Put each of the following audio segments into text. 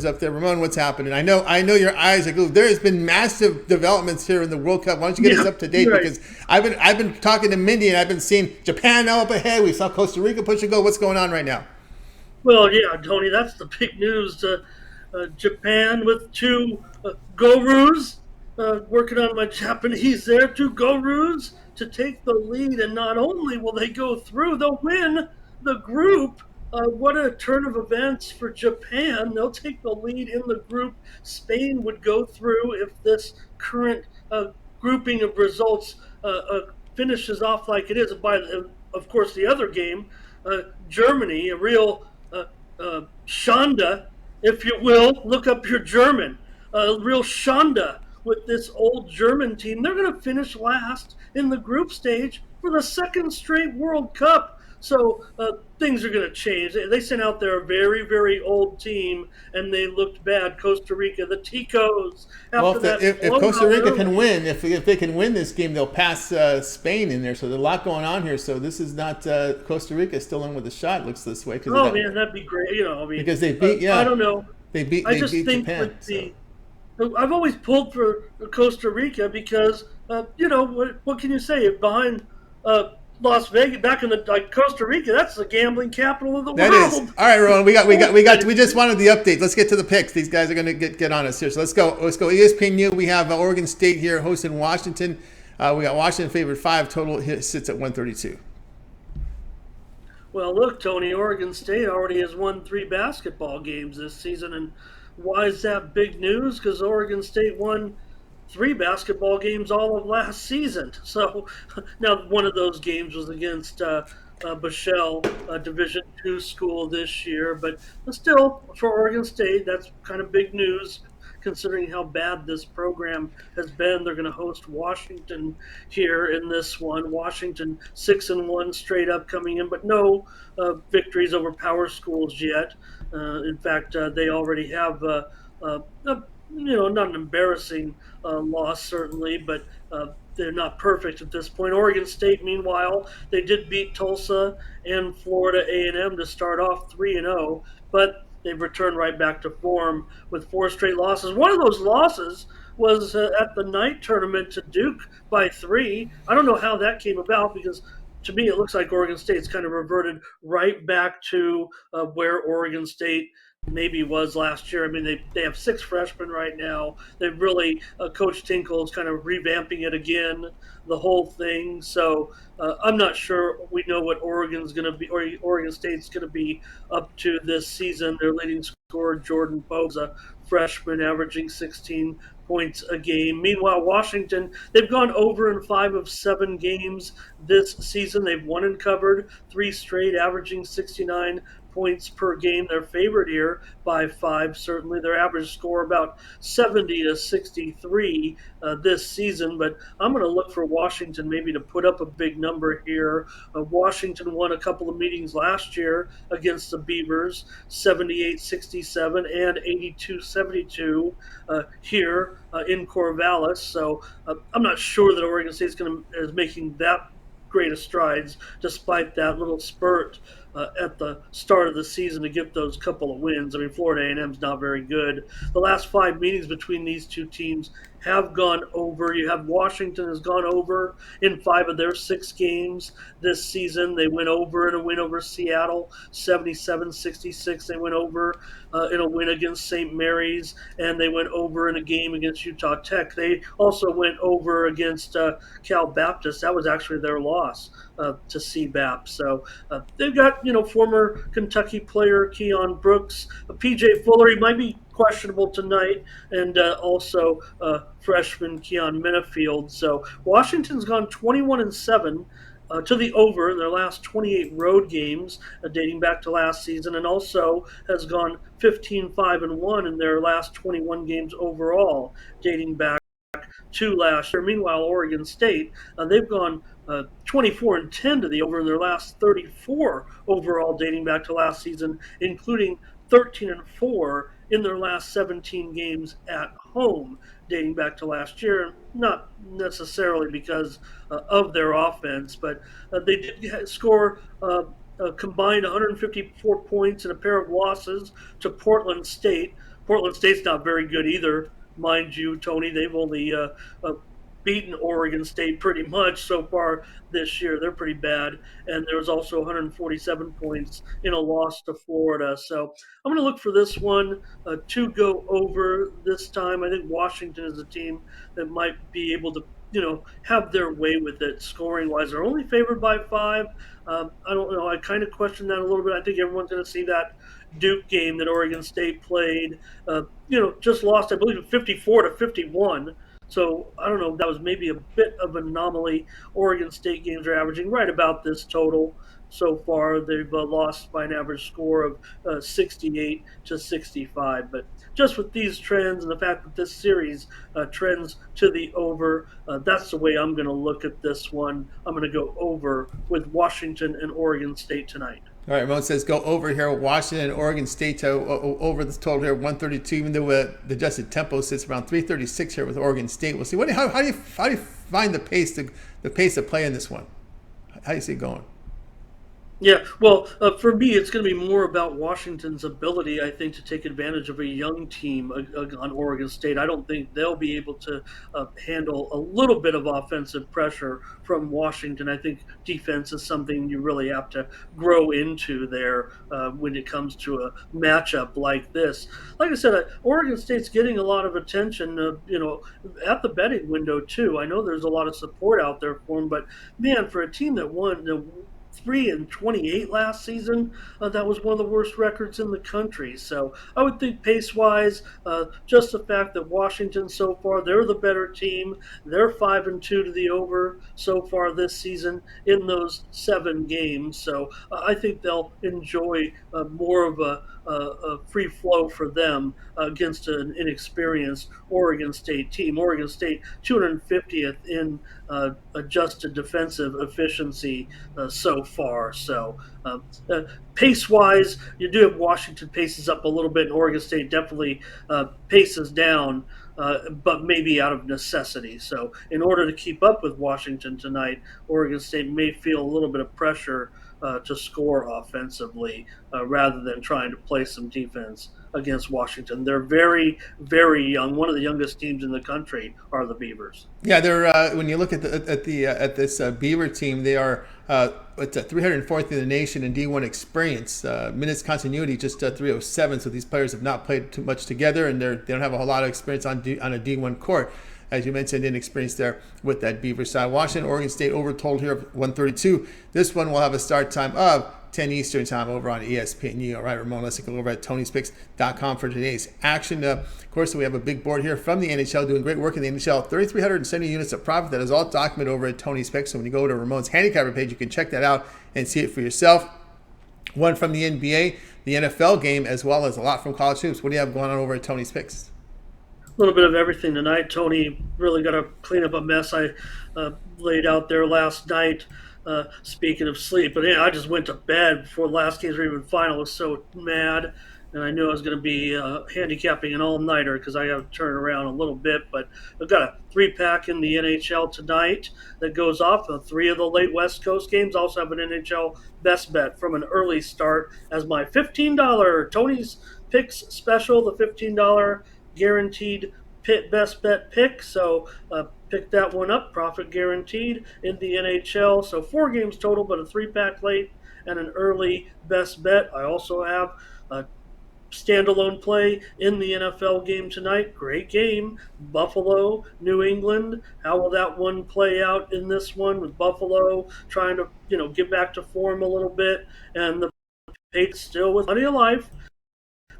numbers up there. Ramon, what's happening? I know your eyes are glued. There has been massive developments here in the World Cup. Why don't you get us up to date? Right. Because I've been talking to Mindy, and I've been seeing Japan now up ahead. We saw Costa Rica push and go. What's going on right now? Well, yeah, Tony, that's the big news. Japan with two Gorus, working on my Japanese there, two Gorus to take the lead. And not only will they go through, they'll win the group. What a turn of events for Japan. They'll take the lead in the group. Spain would go through if this current grouping of results finishes off like it is. Of course, the other game, Germany, a real Shonda, if you will, look up your German. Real Shonda with this old German team. They're going to finish last in the group stage for the second straight World Cup. So things are going to change. They sent out their very, very old team, and they looked bad. Costa Rica, the Ticos, Well, after that if Costa blowout Rica can early. win, if they can win this game, they'll pass Spain in there. So there's a lot going on here. So this is not Costa Rica still in with a shot. Looks this way because of Oh that, man, that'd be great. I mean, because they beat I yeah don't know. I they just beat think Japan. with So the I've always pulled for Costa Rica because what can you say behind uh, Las Vegas back in the like Costa Rica, that's the gambling capital of the that is world. all right, Rowan. We just It- wanted the update. Let's get to the picks. These guys are going to get on us here. So let's go. ESPNU. We have Oregon State here hosting Washington. We got Washington favored 5. Total sits at 132. Well, look, Tony, Oregon State already has won 3 basketball games this season, and why is that big news? Because Oregon State won 3 basketball games all of last season. So now one of those games was against Bushell, a Division II school this year, but still for Oregon State, that's kind of big news considering how bad this program has been. They're going to host Washington here in this one. Washington 6-1 straight up coming in, but no victories over power schools yet. In fact, they already have not an embarrassing loss certainly, but they're not perfect at this point. Oregon State, meanwhile, they did beat Tulsa and Florida A&M to start off 3-0, but they've returned right back to form with 4 straight losses. One of those losses was at the night tournament to Duke by 3. I don't know how that came about because to me it looks like Oregon State's kind of reverted right back to where Oregon State maybe was last year. I mean, they have 6 freshmen right now. They've really Coach Tinkle's kind of revamping it again, the whole thing. So I'm not sure we know what Oregon's going to be, or Oregon State's going to be up to this season. Their leading scorer Jordan Pope's a freshman, averaging 16 points a game. Meanwhile, Washington, they've gone over in 5 of 7 games this season. They've won and covered 3 straight, averaging 69 points per game. They're favored here by 5. Certainly, their average score about 70 to 63 this season. But I'm going to look for Washington maybe to put up a big number here. Washington won a couple of meetings last year against the Beavers, 78-67 and 82-72 here in Corvallis. So I'm not sure that Oregon State is making that great of strides, despite that little spurt at the start of the season to get those couple of wins. I mean, Florida A&M's not very good. The last 5 meetings between these two teams have gone over. You have Washington has gone over in 5 of their 6 games this season. They went over in a win over Seattle, 77-66. They went over in a win against St. Mary's, and they went over in a game against Utah Tech. They also went over against Cal Baptist. That was actually their loss to CBAP. So they've got former Kentucky player Keon Brooks, PJ Fuller. He might be questionable tonight, and also freshman Keon Minifield. So Washington's gone 21-7. To the over in their last 28 road games dating back to last season, and also has gone 15-5-1 in their last 21 games overall dating back to last year. Meanwhile, Oregon State, they've gone 24-10 to the over in their last 34 overall dating back to last season, including 13-4 in their last 17 games at home dating back to last year. Not necessarily because of their offense, but they did score a combined 154 points in a pair of losses to Portland State. Portland State's not very good either, mind you, Tony. They've only beaten Oregon State pretty much so far this year. They're pretty bad. And there was also 147 points in a loss to Florida. So I'm going to look for this one to go over this time. I think Washington is a team that might be able to, have their way with it scoring wise. They're only favored by 5. I don't know. I kind of question that a little bit. I think everyone's going to see that Duke game that Oregon State played. Just lost, I believe, 54-51. So I don't know. That was maybe a bit of an anomaly. Oregon State games are averaging right about this total so far. They've lost by an average score of 68-65. But just with these trends and the fact that this series trends to the over, that's the way I'm going to look at this one. I'm going to go over with Washington and Oregon State tonight. All right, Ramon says go over here. Washington and Oregon State over the total here, 132. Even though the adjusted tempo sits around 336 here with Oregon State. We'll see. How do you find the pace of play in this one? How do you see it going? Yeah, well, for me, it's going to be more about Washington's ability, I think, to take advantage of a young team on Oregon State. I don't think they'll be able to handle a little bit of offensive pressure from Washington. I think defense is something you really have to grow into there when it comes to a matchup like this. Like I said, Oregon State's getting a lot of attention, at the betting window too. I know there's a lot of support out there for them, but man, for a team that won 3-28 last season. That was one of the worst records in the country. So I would think pace-wise, just the fact that Washington so far, they're the better team. They're 5-2 to the over so far this season in those 7 games. So I think they'll enjoy more of a free flow for them against an inexperienced Oregon State team. Oregon State 250th in adjusted defensive efficiency so far. So pace-wise, you do have Washington paces up a little bit, and Oregon State definitely paces down, but maybe out of necessity. So in order to keep up with Washington tonight, Oregon State may feel a little bit of pressure to score offensively rather than trying to play some defense against Washington. They're very, very young. One of the youngest teams in the country are the Beavers. Yeah, they're when you look at this Beaver team, they are it's 304th in the nation in D1 experience. Minutes continuity just 307. So these players have not played too much together, and they don't have a whole lot of experience on a D1 court. As you mentioned, inexperience there with that Beaver side. Washington, Oregon State over total here of 132. This one will have a start time of 10 Eastern time over on ESPNU. All right, Ramon, let's go over at Tony'sPicks.com for today's action. Of course, we have a big board here from the NHL, doing great work in the NHL. 3,370 units of profit. That is all documented over at Tony's Picks. So when you go to Ramon's handicapper page, you can check that out and see it for yourself. One from the NBA, the NFL game, as well as a lot from college hoops. What do you have going on over at Tony's Picks? A little bit of everything tonight. Tony really got to clean up a mess I laid out there last night. Speaking of sleep, but yeah, I just went to bed before the last games were even final. I was so mad, and I knew I was going to be handicapping an all-nighter because I got to turn around a little bit. But I've got a 3-pack in the NHL tonight that goes off. 3 of the late West Coast games. Also have an NHL best bet from an early start as my $15 Tony's Picks special, the $15 guaranteed best bet pick. So pick that one up, profit guaranteed in the NHL. So 4 games total, but a 3-pack late and an early best bet. I also have a standalone play in the NFL game tonight. Great game. Buffalo, New England. How will that one play out in this one with Buffalo trying to, get back to form a little bit, and the Patriots still with plenty of life.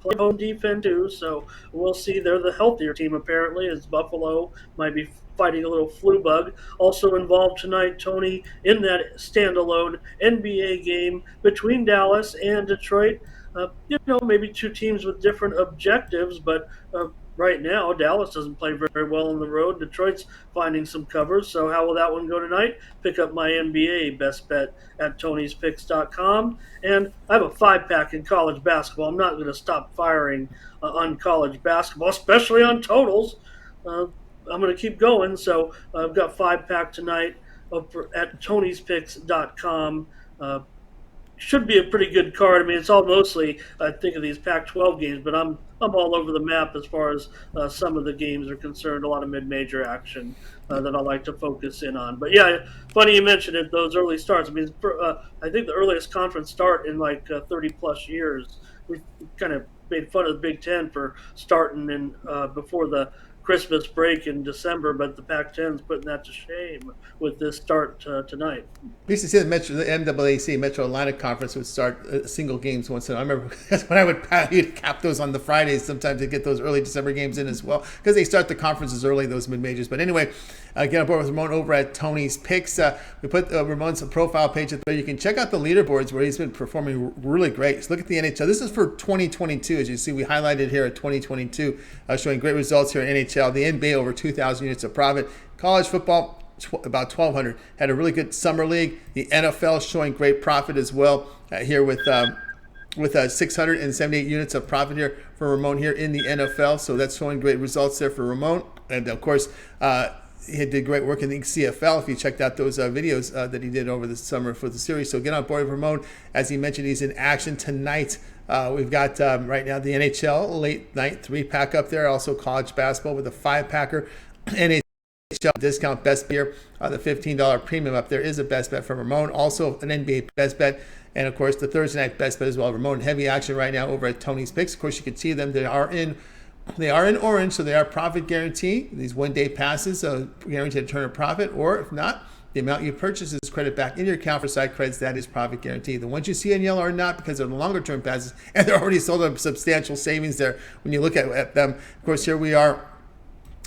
Play home defense too, so we'll see. They're the healthier team apparently, as Buffalo might be fighting a little flu bug. Also involved tonight, Tony, in that standalone NBA game between Dallas and Detroit. Maybe 2 teams with different objectives, but right now Dallas doesn't play very well on the road. Detroit's finding some covers, so how will that one go tonight? Pick up my NBA best bet at Tony'sPicks.com. And I have a 5-pack in college basketball. I'm not going to stop firing on college basketball, especially on totals. I'm going to keep going, so I've got 5-pack tonight at Tony'sPicks.com. Should be a pretty good card. I mean, it's all mostly, I think, of these Pac-12 games, but I'm I'm all over the map as far as some of the games are concerned. A lot of mid-major action that I like to focus in on. But yeah, funny you mentioned it. Those early starts. I mean, I think the earliest conference start in like 30 plus years. We've kind of made fun of the Big Ten for starting in before the Christmas break in December, but the Pac-10's putting that to shame with this start tonight. We used to see the NAAC Metro Atlantic Conference would start single games once. And I remember that's when I would you'd cap those on the Fridays sometimes to get those early December games in as well because they start the conferences early, those mid majors. But anyway, get on board with Ramon over at Tony's Picks. We put Ramon's profile page up there. You can check out the leaderboards where he's been performing really great. So look at the NHL. This is for 2022. As you see, we highlighted here at 2022, showing great results here in NHL. The NBA over 2,000 units of profit. College football about 1,200. Had a really good summer league. The NFL showing great profit as well here with 678 units of profit here for Ramon here in the NFL. So that's showing great results there for Ramon. And of course, he did great work in the CFL. If you checked out those videos that he did over the summer for the series, so get on board with Ramon. As he mentioned, he's in action tonight. We've got right now the NHL late night 3-pack up there. Also college basketball with a 5-packer. NHL discount best bet here. The $15 premium up there is a best bet from Ramon. Also an NBA best bet. And of course the Thursday night best bet as well. Ramon heavy action right now over at Tony's Picks. Of course you can see them. They are in orange, so they are profit guarantee. These 1-day passes guaranteed to turn a profit, or if not, the amount you purchase is credit back in your account for side credits. That is profit guarantee. The ones you see in yellow are not, because they're the longer term passes and they're already sold at substantial savings there when you look at them. Of course, here we are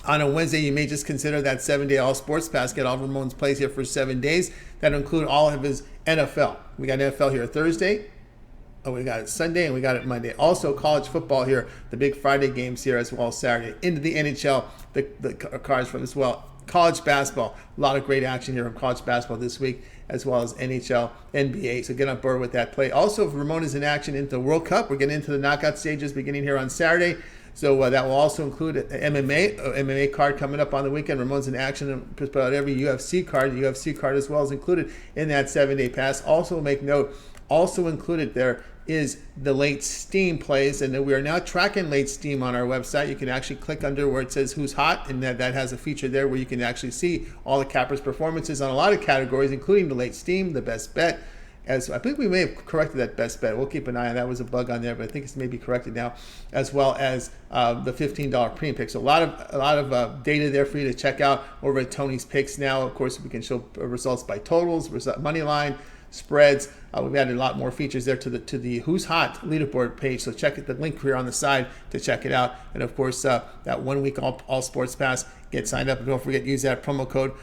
on a Wednesday. You may just consider that 7-day all sports pass. Get all of Ramon's plays here for 7 days. That include all of his NFL. We got NFL here Thursday. Oh, we got it Sunday and we got it Monday. Also college football here, the big Friday games here as well as Saturday. Into the NHL, the cards from as well. College basketball, a lot of great action here from college basketball this week, as well as NHL, NBA. So get on board with that play. Also, if Ramon is in action into the World Cup, we're getting into the knockout stages beginning here on Saturday. So that will also include an MMA card coming up on the weekend. Ramon's in action and just about every UFC card. The UFC card as well is included in that 7-day pass. Also make note, also included there is the late steam plays, and we are now tracking late steam on our website. You can actually click under where it says who's hot, and that has a feature there where you can actually see all the cappers' performances on a lot of categories, including the late steam, the best bet. As I think we may have corrected that best bet. We'll keep an eye on that. Was a bug on there, but I think it's maybe corrected now, as well as the $15 premium picks. So a lot of data there for you to check out over at Tony's Picks now. Of course, we can show results by totals, money line, spreads. We've added a lot more features there to the Who's Hot leaderboard page. So check the link here on the side to check it out. And of course, that 1 week all sports pass. Get signed up and don't forget to use that promo code.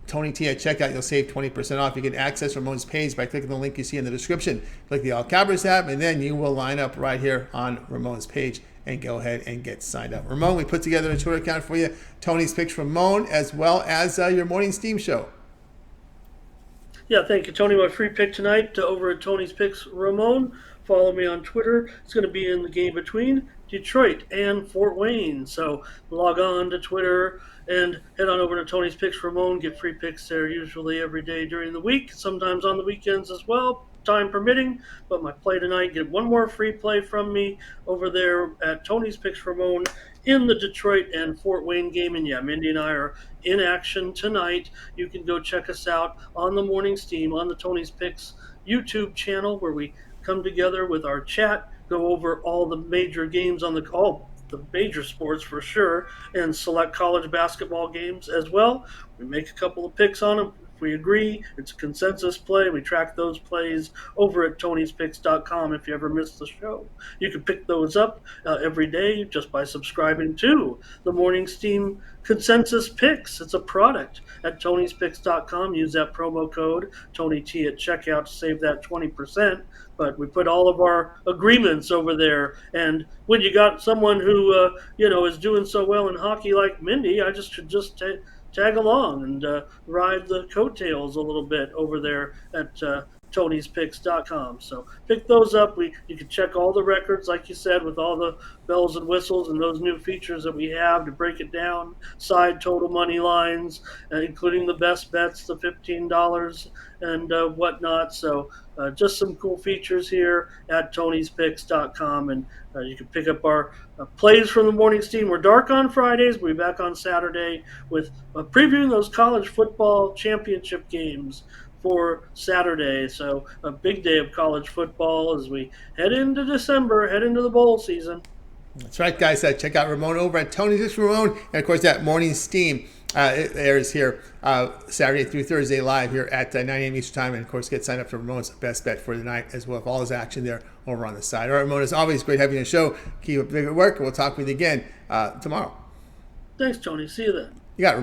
Tony T at checkout. You'll save 20% off. You can access Ramon's page by clicking the link you see in the description. Click the All Cappers tab, and then you will line up right here on Ramon's page and go ahead and get signed up. Ramon, we put together a Twitter account for you. Tony's Picks Ramon, as well as your morning steam show. Yeah, thank you, Tony. My free pick tonight over at Tony's Picks Ramon. Follow me on Twitter. It's going to be in the game between Detroit and Fort Wayne. So log on to Twitter and head on over to Tony's Picks Ramon. Get free picks there usually every day during the week, sometimes on the weekends as well, time permitting. But my play tonight, get one more free play from me over there at Tony's Picks Ramon in the Detroit and Fort Wayne game. And yeah, Mindy and I are in action tonight. You can go check us out on the morning steam on the Tony's Picks YouTube channel, where we come together with our chat, go over all the major games on all the major sports for sure, and select college basketball games as well. We make a couple of picks on them. If we agree, it's a consensus play. We track those plays over at Tony'sPicks.com. If you ever miss the show, you can pick those up every day just by subscribing to the Morning Steam Consensus Picks. It's a product at Tony'sPicks.com. Use that promo code TonyT at checkout to save that 20%. But we put all of our agreements over there. And when you got someone who is doing so well in hockey like Mindy, I should just tag along and ride the coattails a little bit over there at Tony'sPicks.com. So pick those up. You can check all the records, like you said, with all the bells and whistles and those new features that we have to break it down, side total money lines, including the best bets, the $15 and whatnot. So just some cool features here at Tony'sPicks.com. And you can pick up our plays from the morning steam. We're dark on Fridays. We'll be back on Saturday with previewing those college football championship games for Saturday. So a big day of college football as we head into December, head into the bowl season. That's right, guys. Check out Ramon over at Tony's. It's Ramon. And, of course, that morning steam it airs here Saturday through Thursday live here at 9 a.m. Eastern Time. And, of course, get signed up for Ramon's best bet for the night as well as all his action there over on the side. All right, Ramon, it's always great having you on the show. Keep up the good work. We'll talk with you again tomorrow. Thanks, Tony. See you then. You got Ramon.